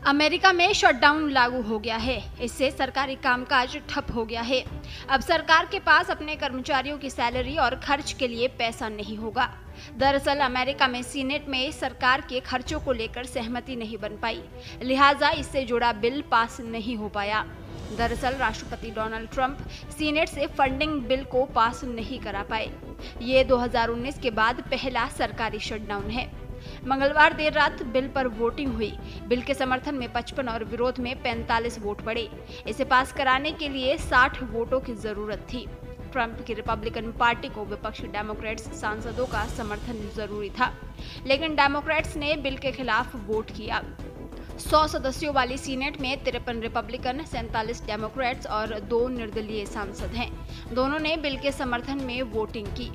America में shutdown लागू हो गया है। इससे सरकारी कामकाज ठप हो गया है। अब सरकार के पास अपने कर्मचारियों की सैलरी और खर्च के लिए पैसा नहीं होगा। दरअसल अमेरिका में सीनेट में सरकार के खर्चों को लेकर सहमति नहीं बन पाई, लिहाजा इससे जुड़ा बिल पास नहीं हो पाया। दरअसल राष्ट्रपति डोनाल्ड ट्रंप सीनेट से फंडिंग बिल को पास नहीं करा पाए। ये 2019 के बाद पहला सरकारी शटडाउन है। मंगलवार देर रात बिल पर वोटिंग हुई। बिल के समर्थन में 55 और विरोध में 45 वोट पड़े। इसे पास कराने के लिए 60 वोटों की जरूरत थी। ट्रंप की रिपब्लिकन पार्टी को विपक्षी डेमोक्रेट्स सांसदों का समर्थन जरूरी था, लेकिन डेमोक्रेट्स ने बिल के खिलाफ वोट किया। 100 सदस्यों वाली सीनेट में 53 रिपब्लिकन, 47 डेमोक्रेट्स और 2 निर्दलीय सांसद हैं। दोनों ने बिल के समर्थन में वोटिंग की।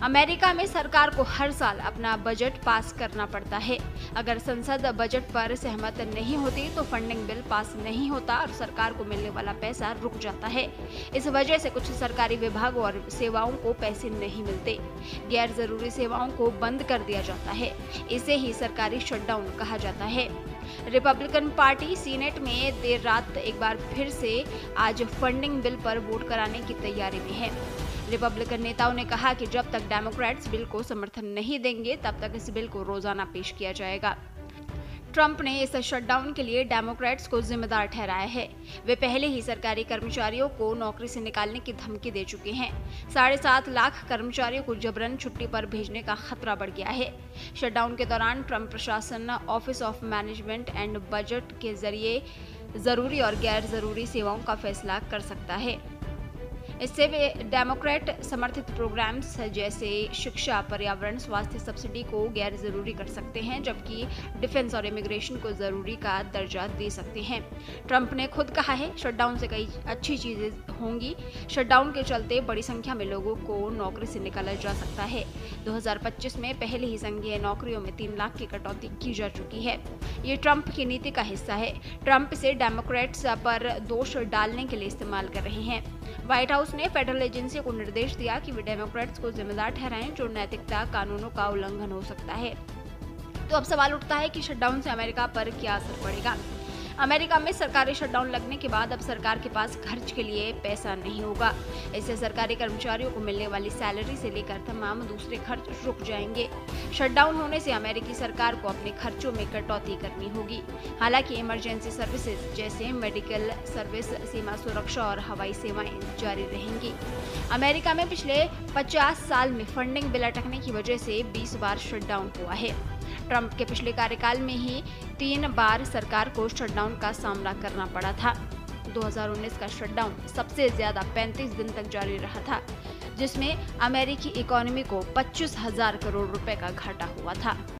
अमेरिका में सरकार को हर साल अपना बजट पास करना पड़ता है। अगर संसद बजट पर सहमत नहीं होती तो फंडिंग बिल पास नहीं होता और सरकार को मिलने वाला पैसा रुक जाता है। इस वजह से कुछ सरकारी विभागों और सेवाओं को पैसे नहीं मिलते। गैर जरूरी सेवाओं को बंद कर दिया जाता है। इसे ही सरकारी शटडाउन कहा जाता है। रिपब्लिकन पार्टी सीनेट में देर रात एक बार फिर से आज फंडिंग बिल पर वोट कराने की तैयारी में है। रिपब्लिकन नेताओं ने कहा कि जब तक डेमोक्रेट्स बिल को समर्थन नहीं देंगे तब तक इस बिल को रोजाना पेश किया जाएगा। ट्रंप ने इस शटडाउन के लिए डेमोक्रेट्स को जिम्मेदार ठहराया है। वे पहले ही सरकारी कर्मचारियों को नौकरी से निकालने की धमकी दे चुके हैं। 7.5 लाख कर्मचारियों को जबरन छुट्टी पर भेजने का खतरा बढ़ गया है। शटडाउन के दौरान ट्रंप प्रशासन office of management and budget के जरिए जरूरी और गैर जरूरी सेवाओं का फैसला कर सकता है। इससे वे डेमोक्रेट समर्थित प्रोग्राम्स जैसे शिक्षा, पर्यावरण, स्वास्थ्य सब्सिडी को गैर जरूरी कर सकते हैं, जबकि डिफेंस और इमिग्रेशन को जरूरी का दर्जा दे सकते हैं। ट्रंप ने खुद कहा है, शटडाउन से कई अच्छी चीजें होंगी। शटडाउन के चलते बड़ी संख्या में लोगों को नौकरी से निकाला जा सकता है। 2025 में पहले ही संघीय नौकरियों में 3 लाख की कटौती की जा चुकी है। ये ट्रंप की नीति का हिस्सा है। ट्रंप इसे डेमोक्रेट्स पर दोष डालने के लिए इस्तेमाल कर रहे हैं। व्हाइट हाउस ने फेडरल एजेंसी को निर्देश दिया कि वे डेमोक्रेट्स को जिम्मेदार ठहराएं जो नैतिकता कानूनों का उल्लंघन हो सकता है। तो अब सवाल उठता है कि शटडाउन से अमेरिका पर क्या असर पड़ेगा। अमेरिका में सरकारी शटडाउन लगने के बाद अब सरकार के पास खर्च के लिए पैसा नहीं होगा। इससे सरकारी कर्मचारियों को मिलने वाली सैलरी से लेकर तमाम दूसरे खर्च रुक जाएंगे। शटडाउन होने से अमेरिकी सरकार को अपने खर्चों में कटौती करनी होगी। हालांकि इमरजेंसी सर्विसेज जैसे मेडिकल सर्विस, सीमा सुरक्षा और हवाई सेवाएं जारी रहेंगी। अमेरिका में पिछले 50 साल में फंडिंग बिल अटकने की वजह से 20 बार शटडाउन हुआ है। ट्रंप के पिछले कार्यकाल में ही 3 बार सरकार को शटडाउन का सामना करना पड़ा था। 2019 का शटडाउन सबसे ज्यादा 35 दिन तक जारी रहा था, जिसमें अमेरिकी इकोनॉमी को 25,000 करोड़ रुपए का घाटा हुआ था।